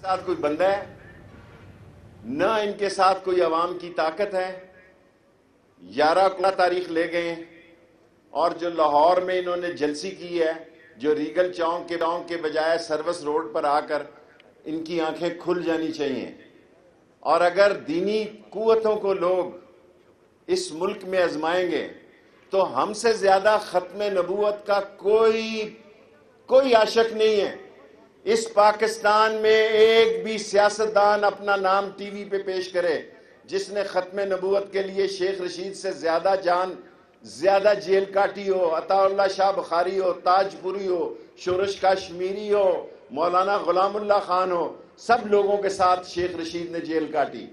ساتھ کوئی بندہ ہے نہ ان کے ساتھ کوئی عوام کی طاقت ہے. 11 تاریخ لے گئے اور جو لاہور میں انہوں نے جلسی کی ہے, جو ریگل چوک کے بجائے سروس روڈ پر آ کر ان کی آنکھیں کھل جانی چاہیے. اور اگر دینی قوتوں کو لوگ اس ملک میں آزمائیں گے تو ہم سے زیادہ ختم نبوت کا کوئی عاشق نہیں ہے. اس پاکستان میں ایک بھی سیاستدان اپنا نام ٹی وی پہ پیش کرے جس نے ختم نبوت کے لیے شیخ رشید سے زیادہ جیل کاٹی ہو, عطا اللہ شاہ بخاری ہو, تاج پوری ہو, شورش کشمیری ہو, مولانا غلام اللہ خان ہو, سب لوگوں کے ساتھ شیخ رشید نے جیل کاٹی.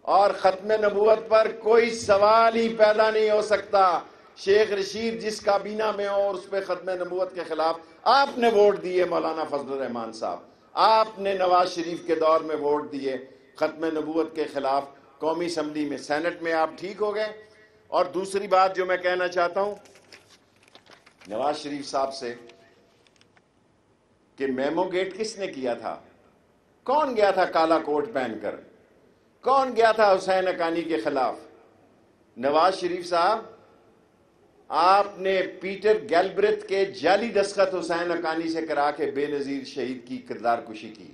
اور ختم نبوت پر کوئی سوال ہی پیدا نہیں ہو سکتا. شیخ رشید جس کابینہ میں ہو اور اس پہ ختم نبوت کے خلاف آپ نے ووٹ دیے. مولانا فضل الرحمان صاحب, آپ نے نواز شریف کے دور میں ووٹ دیے ختم نبوت کے خلاف. قومی اسمبلی میں, سینٹ میں آپ ٹھیک ہو گئے. اور دوسری بات جو میں کہنا چاہتا ہوں نواز شریف صاحب سے کہ میمو گیٹ کس نے کیا تھا؟ کون گیا تھا کالا کوٹ پہن کر؟ کون گیا تھا حسین حقانی کے خلاف؟ نواز شریف صاحب, آپ نے پیٹر گیلبرتھ کے جعلی دستخط حسین حقانی سے کرا کے بے نظیر شہید کی کردار کشی کی.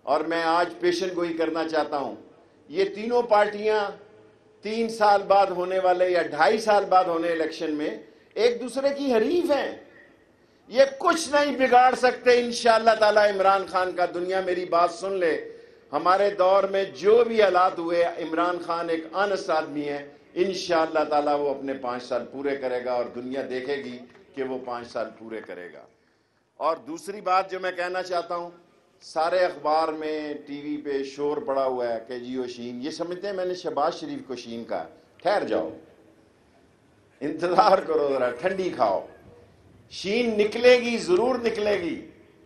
اور میں آج پیشن گوئی کرنا چاہتا ہوں, یہ تینوں پارٹیاں 3 سال بعد ہونے والے یا 2.5 سال بعد ہونے الیکشن میں ایک دوسرے کی حریف ہیں. یہ کچھ نہیں بگاڑ سکتے انشاءاللہ تعالی عمران خان کا. دنیا میری بات سن لے, ہمارے دور میں جو بھی حالات ہوئے, عمران خان ایک آنےسٹ آدمی ہے. انشاءاللہ تعالی وہ اپنے 5 سال پورے کرے گا اور دنیا دیکھے گی کہ وہ 5 سال پورے کرے گا. اور دوسری بات جو میں کہنا چاہتا ہوں, سارے اخبار میں ٹی وی پہ شور پڑا ہوا ہے کہ جی وہ شین, یہ سمجھتے ہیں میں نے شہباز شریف کو شین کہا. ٹھہر جاؤ, انتظار کرو ذرا, ٹھنڈی کھاؤ. شین نکلے گی, ضرور نکلے گی.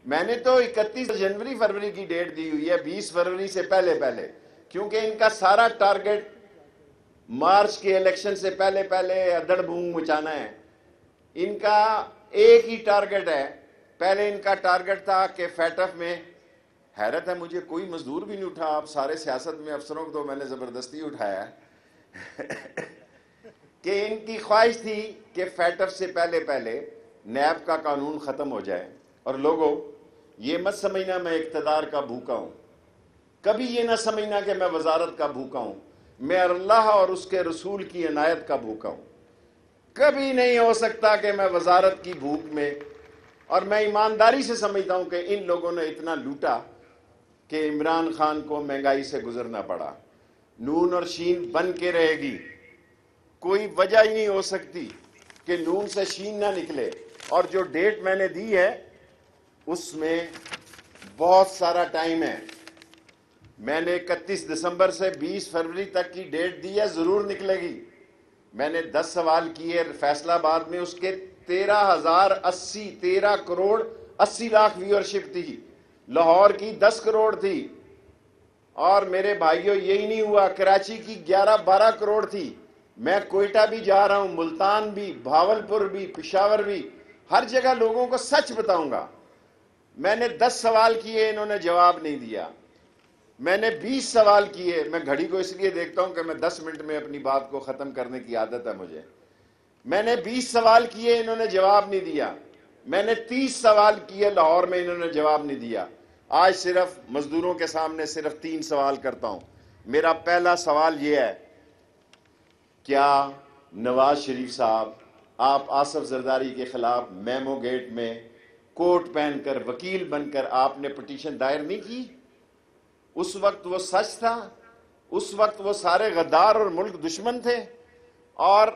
میں نے تو 31 جنوری فروری کی ڈیٹ دی ہوئی ہے, 20 فروری سے پہلے کیونکہ ان کا سارا ٹارگٹ مارچ کے الیکشن سے پہلے ادڑ بوم مچانا ہے. ان کا ایک ہی ٹارگٹ ہے. پہلے ان کا ٹارگٹ تھا کہ فیٹف میں, حیرت ہے مجھے کوئی مزدور بھی نہیں اٹھا. آپ سارے سیاست میں افسروں کو تو میں نے زبردستی اٹھایا کہ ان کی خواہش تھی کہ فیٹف سے پہلے نیب کا قانون ختم ہو جائے. اور لوگوں یہ مت سمجھنا میں اقتدار کا بھوکا ہوں, کبھی یہ نہ سمجھنا کہ میں وزارت کا بھوکا ہوں. میں اللہ اور اس کے رسول کی عنایت کا بھوکا ہوں. کبھی نہیں ہو سکتا کہ میں وزارت کی بھوک میں, اور میں ایمانداری سے سمجھتا ہوں کہ ان لوگوں نے اتنا لوٹا کہ عمران خان کو مہنگائی سے گزرنا پڑا. نون اور شین بن کے رہے گی, کوئی وجہ ہی نہیں ہو سکتی کہ نون سے شین نہ نکلے. اور جو ڈیٹ میں نے دی ہے اس میں بہت سارا ٹائم ہے. میں نے 31 دسمبر سے 20 فروری تک کی ڈیٹ دی ہے, ضرور نکلے گی. میں نے 10 سوال کیے فیصلہ آباد میں, اس کے 13 کروڑ 80 لاکھ ویورشپ تھی. لاہور کی 10 کروڑ تھی. اور میرے بھائیوں یہی نہیں ہوا, کراچی کی 11-12 کروڑ تھی. میں کوئٹہ بھی جا رہا ہوں, ملتان بھی, بھاولپور بھی, پشاور بھی, ہر جگہ لوگوں کو سچ بتاؤں گا. میں نے 10 سوال کیے, انہوں نے جواب نہیں دیا. میں نے 20 سوال کیے, میں گھڑی کو اس لیے دیکھتا ہوں کہ میں 10 منٹ میں اپنی بات کو ختم کرنے کی عادت ہے مجھے. میں نے 20 سوال کیے, انہوں نے جواب نہیں دیا. میں نے 30 سوال کیے لاہور میں, انہوں نے جواب نہیں دیا. آج صرف مزدوروں کے سامنے صرف 3 سوال کرتا ہوں. میرا پہلا سوال یہ ہے, کیا نواز شریف صاحب آپ آصف زرداری کے خلاف میمو گیٹ میں کوٹ پہن کر وکیل بن کر آپ نے پٹیشن دائر نہیں کی؟ اس وقت وہ سچ تھا, اس وقت وہ سارے غدار اور ملک دشمن تھے. اور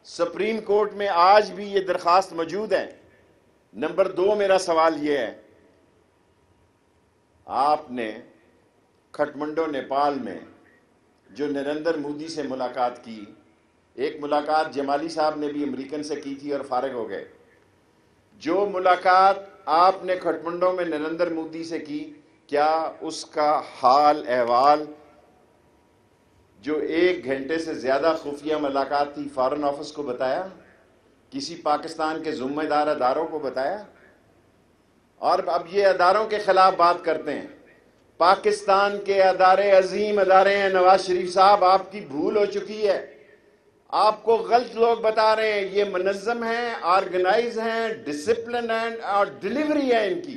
سپریم کورٹ میں آج بھی یہ درخواست موجود ہے. نمبر 2 میرا سوال یہ ہے, آپ نے کھٹمنڈو نیپال میں جو نریندر مودی سے ملاقات کی, ایک ملاقات جمالی صاحب نے بھی امریکن سے کی تھی اور فارغ ہو گئے. جو ملاقات آپ نے کھٹمنڈو میں نریندر مودی سے کی, کیا اس کا حال احوال جو 1 گھنٹے سے زیادہ خفیہ ملاقات تھی فارن آفس کو بتایا؟ کسی پاکستان کے ذمہ دار اداروں کو بتایا؟ اور اب یہ اداروں کے خلاف بات کرتے ہیں. پاکستان کے ادارے عظیم ادارے ہیں. نواز شریف صاحب آپ کی بھول ہو چکی ہے, آپ کو غلط لوگ بتا رہے ہیں. یہ منظم ہیں, آرگنائز ہیں, ڈسپلن ہیں اور ڈیلیوری ہے ان کی.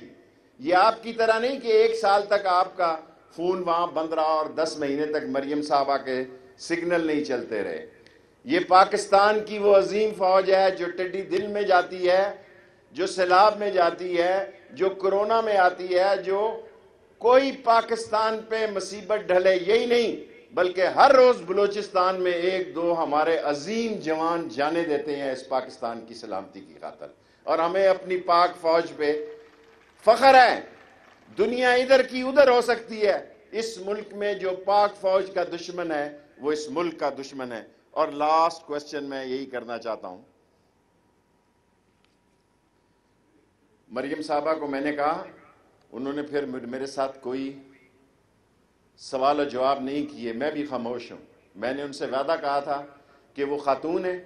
یہ آپ کی طرح نہیں کہ 1 سال تک آپ کا فون وہاں بند رہا اور 10 مہینے تک مریم صاحبہ کے سگنل نہیں چلتے رہے. یہ پاکستان کی وہ عظیم فوج ہے جو ٹڈی دل میں جاتی ہے, جو سیلاب میں جاتی ہے, جو کرونا میں آتی ہے, جو کوئی پاکستان پہ مصیبت ڈھلے یہی نہیں بلکہ ہر روز بلوچستان میں 1-2 ہمارے عظیم جوان جانے دیتے ہیں اس پاکستان کی سلامتی کی خاطر. اور ہمیں اپنی پاک فوج پہ فخر ہے. دنیا ادھر کی ادھر ہو سکتی ہے, اس ملک میں جو پاک فوج کا دشمن ہے وہ اس ملک کا دشمن ہے. اور لاسٹ کوسچن میں یہی کرنا چاہتا ہوں. مریم صاحبہ کو میں نے کہا, انہوں نے پھر میرے ساتھ کوئی سوال و جواب نہیں کیے. میں بھی خاموش ہوں. میں نے ان سے وعدہ کہا تھا کہ وہ خاتون ہے,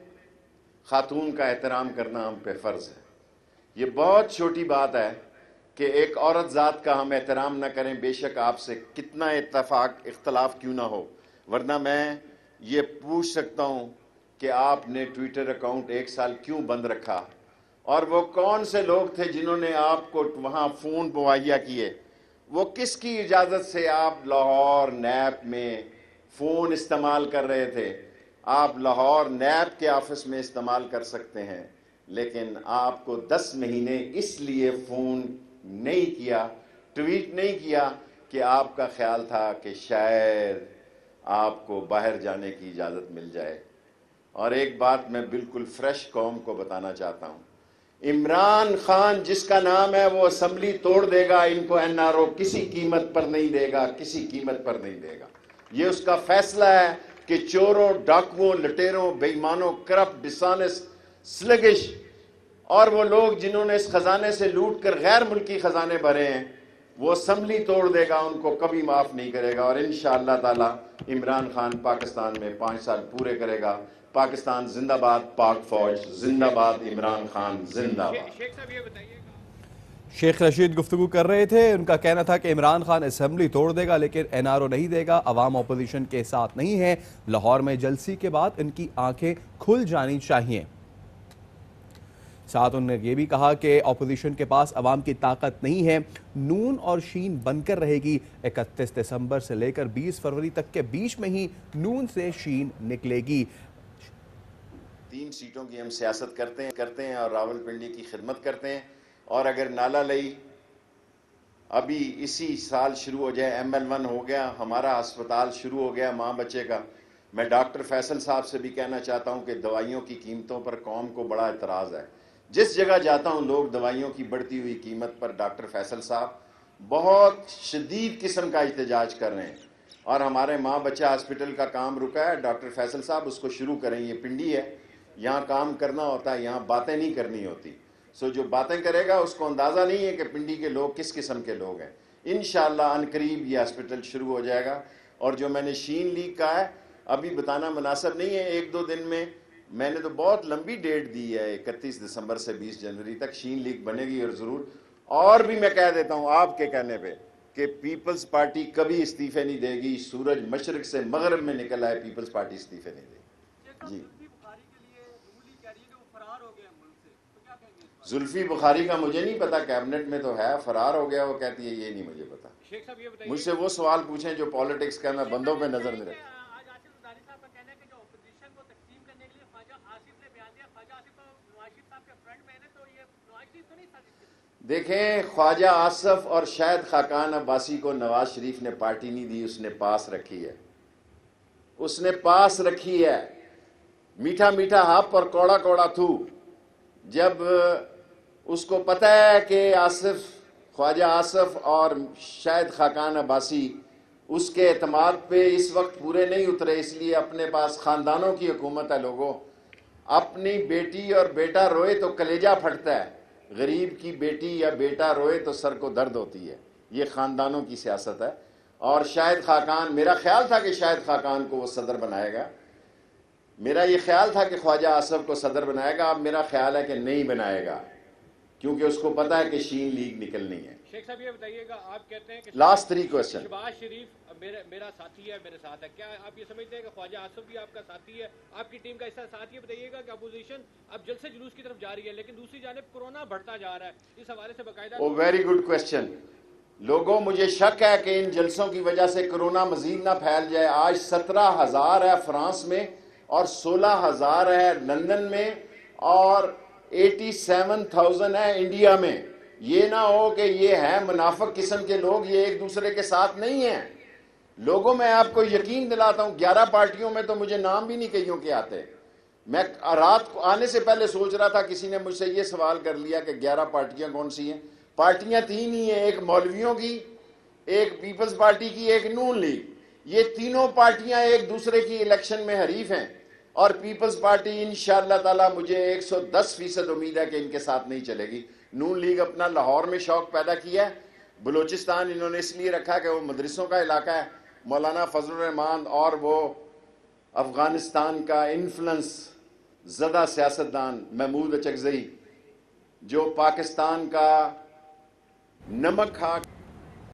خاتون کا احترام کرنا ہم پہ فرض ہے. یہ بہت چھوٹی بات ہے کہ ایک عورت ذات کا ہم احترام نہ کریں, بے شک آپ سے کتنا اختلاف کیوں نہ ہو. ورنہ میں یہ پوچھ سکتا ہوں کہ آپ نے ٹویٹر اکاؤنٹ 1 سال کیوں بند رکھا, اور وہ کون سے لوگ تھے جنہوں نے آپ کو وہاں فون مہیا کیے, وہ کس کی اجازت سے آپ لاہور نیب میں فون استعمال کر رہے تھے. آپ لاہور نیب کے آفس میں استعمال کر سکتے ہیں, لیکن آپ کو 10 مہینے اس لیے فون نہیں کیا, ٹویٹ نہیں کیا کہ آپ کا خیال تھا کہ شاید آپ کو باہر جانے کی اجازت مل جائے. اور ایک بات میں بالکل فریش قوم کو بتانا چاہتا ہوں, عمران خان جس کا نام ہے وہ اسمبلی توڑ دے گا, ان کو NRO کسی قیمت پر نہیں دے گا, کسی قیمت پر نہیں دے گا. یہ اس کا فیصلہ ہے کہ چوروں, ڈاکوؤں, لٹیروں, بے ایمانوں, کرپٹ, ڈسانسٹ, سلگش اور وہ لوگ جنہوں نے اس خزانے سے لوٹ کر غیر ملکی خزانے بھرے ہیں, وہ اسمبلی توڑ دے گا, ان کو کبھی معاف نہیں کرے گا. اور انشاءاللہ تعالی عمران خان پاکستان میں 5 سال پورے کرے گا. پاکستان زندہ باد, پاک فوج زندہ باد, عمران خان زندہ باد. شیخ رشید گفتگو کر رہے تھے. ان کا کہنا تھا کہ عمران خان اسمبلی توڑ دے گا لیکن NRO نہیں دے گا, عوام اپوزیشن کے ساتھ نہیں ہے. لاہور میں جلسی کے بعد ان کی آنکھیں کھل جانی چاہیے. ساتھ انہوں نے یہ بھی کہا کہ اپوزیشن کے پاس عوام کی طاقت نہیں ہے, نون اور شین بن کر رہے گی. 31 دسمبر سے لے کر 20 فروری تک کے بیچ میں ہی نون سے شین نکلے گی. 3 سیٹوں کی ہم سیاست کرتے ہیں اور راولپنڈی کی خدمت کرتے ہیں. اور اگر نالہ لئی ابھی اسی سال شروع ہو جائے, ML1 ہو گیا, ہمارا ہسپتال شروع ہو گیا ماں بچے کا. میں ڈاکٹر فیصل صاحب سے بھی کہنا چاہتا ہوں کہ دوائیوں کی قیمتوں پر قوم کو بڑا اعتراض ہے. جس جگہ جاتا ہوں لوگ دوائیوں کی بڑھتی ہوئی قیمت پر ڈاکٹر فیصل صاحب بہت شدید قسم کا احتجاج کر رہے ہیں. اور ہمارے ماں بچہ ہاسپٹل کا کام رکا ہے. ڈاکٹر فیصل صاحب اس کو شروع کریں. یہ پنڈی ہے, یہاں کام کرنا ہوتا ہے, یہاں باتیں نہیں کرنی ہوتی. جو باتیں کرے گا اس کو اندازہ نہیں ہے کہ پنڈی کے لوگ کس قسم کے لوگ ہیں. انشاءاللہ عنقریب یہ ہاسپٹل شروع ہو جائے گا. اور جو میں نے شین لیگ کہا ہے ابھی بتانا مناسب نہیں ہے, 1-2 دن میں نے تو بہت لمبی ڈیٹ دی ہے, 31 دسمبر سے 20 جنوری تک شین لیگ بنے گی. اور ضرور اور بھی میں کہہ دیتا ہوں آپ کے کہنے پہ کہ پیپلز پارٹی کبھی استعفے نہیں دے گی. سورج مشرق سے مغرب میں نکل آئے, پیپلز پارٹی استعفے نہیں دے گی. جی, زلفی بخاری کا مجھے نہیں پتا, کیبنٹ میں تو ہے, فرار ہو گیا وہ کہتی ہے, یہ نہیں مجھے پتا. مجھ سے وہ سوال پوچھیں جو پالیٹکس کا, میں بندوں پہ نظر نہیں رکھتا. دیکھیں, خواجہ آصف اور شاہد خاقان عباسی کو نواز شریف نے پارٹی نہیں دی, اس نے پاس رکھی ہے. اس نے پاس رکھی ہے. میٹھا میٹھا ہپ اور کوڑا کوڑا تھو. جب اس کو پتہ ہے کہ خواجہ آصف اور شاہد خاقان عباسی اس کے اعتماد پہ اس وقت پورے نہیں اترے, اس لیے اپنے پاس خاندانوں کی حکومت ہے. لوگوں, اپنی بیٹی اور بیٹا روئے تو کلیجہ پھٹتا ہے, غریب کی بیٹی یا بیٹا روئے تو سر کو درد ہوتی ہے. یہ خاندانوں کی سیاست ہے. اور شاہد خاقان, میرا خیال تھا کہ شاہد خاقان کو وہ صدر بنائے گا, میرا یہ خیال تھا کہ خواجہ آصف کو صدر بنائے گا. اب میرا خیال ہے کہ نہیں بنائے گا, کیونکہ اس کو پتہ ہے کہ شین لیگ نکلنی ہے. شیخ صاحب یہ بتائیے گا، آپ کہتے ہیں کہ Last 3 questions. شہباز شریف میرا ساتھی ہے، میرے ساتھ ہے، کیا آپ یہ سمجھتے ہیں کہ خواجہ آصف بھی آپ کا ساتھی ہے، آپ کی ٹیم کا حصہ؟ ساتھ یہ بتائیے گا کہ اپوزیشن اب جلد سے جلوس کی طرف جا رہی ہے، لیکن دوسری جانب کورونا بڑھتا جا رہا ہے، اس حوالے سے باقاعدہ Oh, very good question. لوگوں مجھے شک ہے کہ ان جلسوں کی وجہ سے کرونا مزید نہ پھیل جائے. آج 17,000 ہے فرانس میں اور 16,000 ہے لندن میں اور 87,000 ہے انڈیا میں. یہ نہ ہو کہ یہ ہے منافق قسم کے لوگ، یہ ایک دوسرے کے ساتھ نہیں ہیں. لوگوں میں آپ کو یقین دلاتا ہوں 11 پارٹیوں میں تو مجھے نام بھی نہیں کئیوں کے آتے. میں رات کو آنے سے پہلے سوچ رہا تھا، کسی نے مجھ سے یہ سوال کر لیا کہ 11 پارٹیاں کون سی ہیں. پارٹیاں 3 ہی ہیں، ایک مولویوں کی، ایک پیپلز پارٹی کی، ایک نون لیگ. یہ تینوں پارٹیاں ایک دوسرے کی الیکشن میں حریف ہیں اور پیپلز پارٹی انشاءاللہ تعالی مجھے 110% امید ہے کہ ان کے ساتھ نہیں چلے گی. نون لیگ اپنا لاہور میں شوق پیدا کیا ہے، بلوچستان انہوں نے اس لیے رکھا کہ وہ مدرسوں کا علاقہ ہے. مولانا فضل الرحمان اور وہ افغانستان کا انفلوئنس زدہ سیاستدان محمود اچکزئی جو پاکستان کا نمک کھا